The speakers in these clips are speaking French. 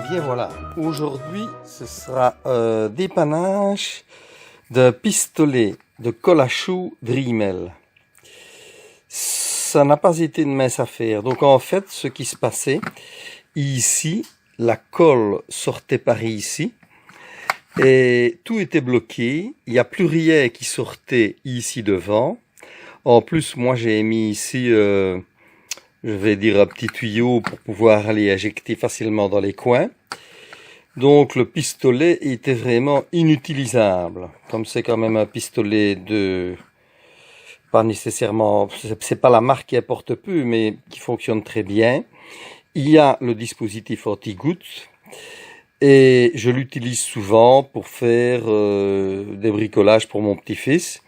bien voilà, aujourd'hui ce sera dépannage d'un pistolet de colle à choux Dremel. Ça n'a pas été une mince affaire. Donc en fait, ce qui se passait, ici, la colle sortait par ici, et tout était bloqué. Il n'y a plus rien qui sortait ici devant. En plus, moi j'ai mis ici, je vais dire un petit tuyau pour pouvoir aller injecter facilement dans les coins. Donc le pistolet était vraiment inutilisable. Comme c'est quand même un pistolet de... pas nécessairement... c'est pas la marque qui importe peu, mais qui fonctionne très bien. Il y a le dispositif anti-gouttes. Et je l'utilise souvent pour faire des bricolages pour mon petit-fils.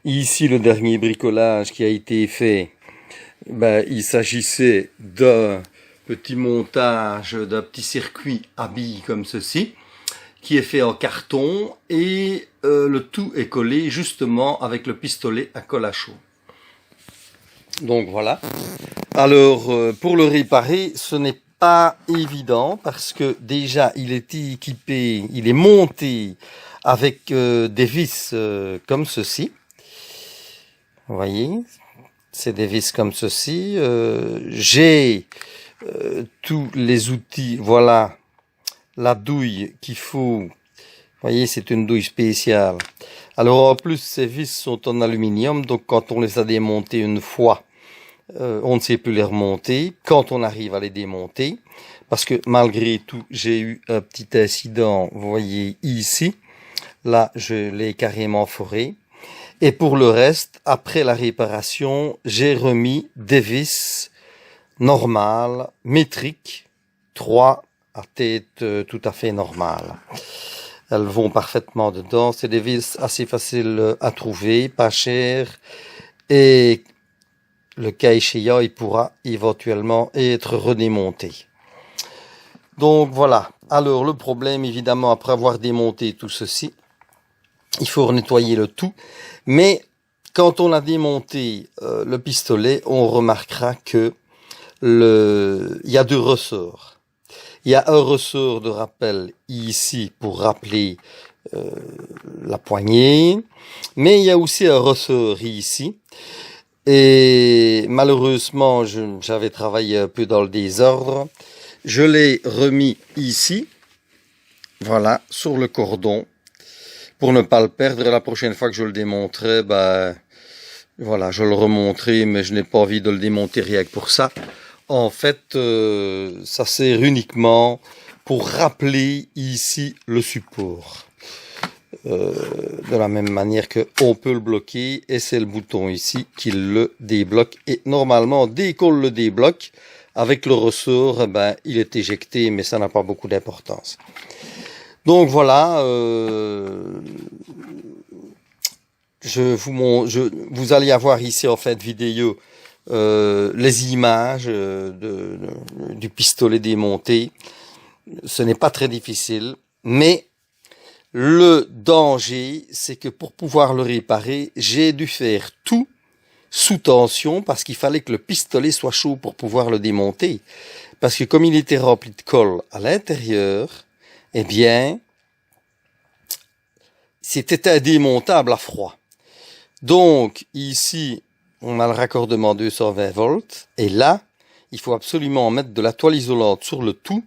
Ici, le dernier bricolage qui a été fait, il s'agissait d'un petit montage, d'un petit circuit à billes comme ceci, qui est fait en carton et le tout est collé justement avec le pistolet à colle à chaud. Donc voilà. Alors, pour le réparer, ce n'est pas évident parce que déjà, il est équipé, il est monté avec des vis comme ceci. Vous voyez, c'est des vis comme ceci. J'ai tous les outils, voilà, la douille qu'il faut. Vous voyez, c'est une douille spéciale. Alors en plus, ces vis sont en aluminium, donc quand on les a démontées une fois, on ne sait plus les remonter. Quand on arrive à les démonter, parce que malgré tout, j'ai eu un petit incident, vous voyez ici, là, je l'ai carrément foré. Et pour le reste, après la réparation, j'ai remis des vis normales, métriques, 3 à tête tout à fait normale. Elles vont parfaitement dedans. C'est des vis assez faciles à trouver, pas chères. Et le cas échéant, il pourra éventuellement être redémonté. Donc voilà. Alors le problème, évidemment, après avoir démonté tout ceci, il faut nettoyer le tout. Mais quand on a démonté le pistolet, on remarquera que il y a deux ressorts. Il y a un ressort de rappel ici pour rappeler la poignée, mais il y a aussi un ressort ici. Et malheureusement, j'avais travaillé un peu dans le désordre. Je l'ai remis ici, voilà, sur le cordon, pour ne pas le perdre. La prochaine fois que je le démonterai, voilà, je le remonterai, mais je n'ai pas envie de le démonter rien que pour ça. En fait, ça sert uniquement pour rappeler ici le support. De la même manière que on peut le bloquer, et c'est le bouton ici qui le débloque. Et normalement, dès qu'on le débloque, avec le ressort, il est éjecté, mais ça n'a pas beaucoup d'importance. Donc voilà, vous allez avoir ici en fait vidéo les images du pistolet démonté. Ce n'est pas très difficile, mais le danger, c'est que pour pouvoir le réparer, j'ai dû faire tout sous tension parce qu'il fallait que le pistolet soit chaud pour pouvoir le démonter. Parce que comme il était rempli de colle à l'intérieur, eh bien, c'était indémontable à froid. Donc, ici, on a le raccordement 220 volts. Et là, il faut absolument mettre de la toile isolante sur le tout.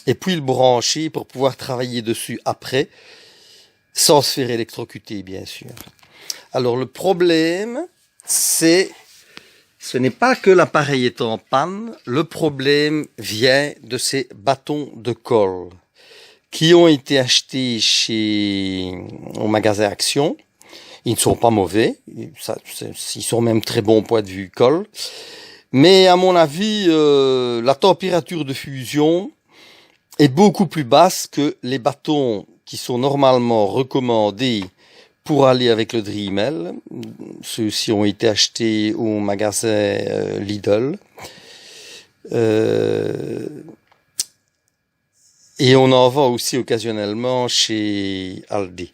Et puis le brancher pour pouvoir travailler dessus après, sans se faire électrocuter, bien sûr. Alors, le problème, ce n'est pas que l'appareil est en panne. Le problème vient de ces bâtons de colle qui ont été achetés au magasin Action. Ils ne sont pas mauvais, ils sont même très bons au point de vue colle. Mais à mon avis, la température de fusion est beaucoup plus basse que les bâtons qui sont normalement recommandés pour aller avec le Dremel. Ceux-ci ont été achetés au magasin Lidl. Et on en vend aussi occasionnellement chez Aldi.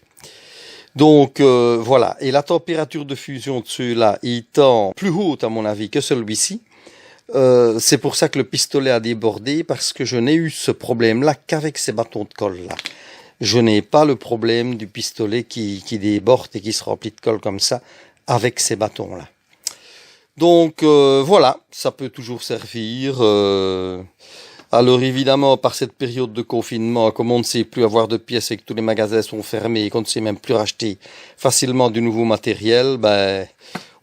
Donc voilà, et la température de fusion de ceux-là étant plus haute à mon avis que celui-ci, C'est pour ça que le pistolet a débordé, parce que je n'ai eu ce problème-là qu'avec ces bâtons de colle-là. Je n'ai pas le problème du pistolet qui déborde et qui se remplit de colle comme ça avec ces bâtons-là. Donc voilà, ça peut toujours servir. Alors évidemment, par cette période de confinement, comme on ne sait plus avoir de pièces et que tous les magasins sont fermés et qu'on ne sait même plus racheter facilement du nouveau matériel, ben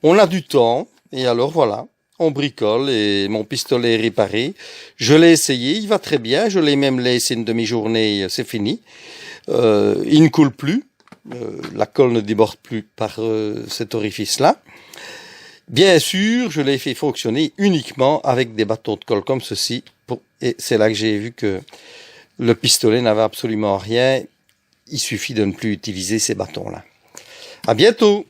on a du temps. Et alors voilà, on bricole et mon pistolet est réparé. Je l'ai essayé, il va très bien. Je l'ai même laissé une demi-journée, c'est fini. Il ne coule plus. La colle ne déborde plus par cet orifice-là. Bien sûr, je l'ai fait fonctionner uniquement avec des bâtons de colle comme ceci. Et c'est là que j'ai vu que le pistolet n'avait absolument rien. Il suffit de ne plus utiliser ces bâtons-là. À bientôt!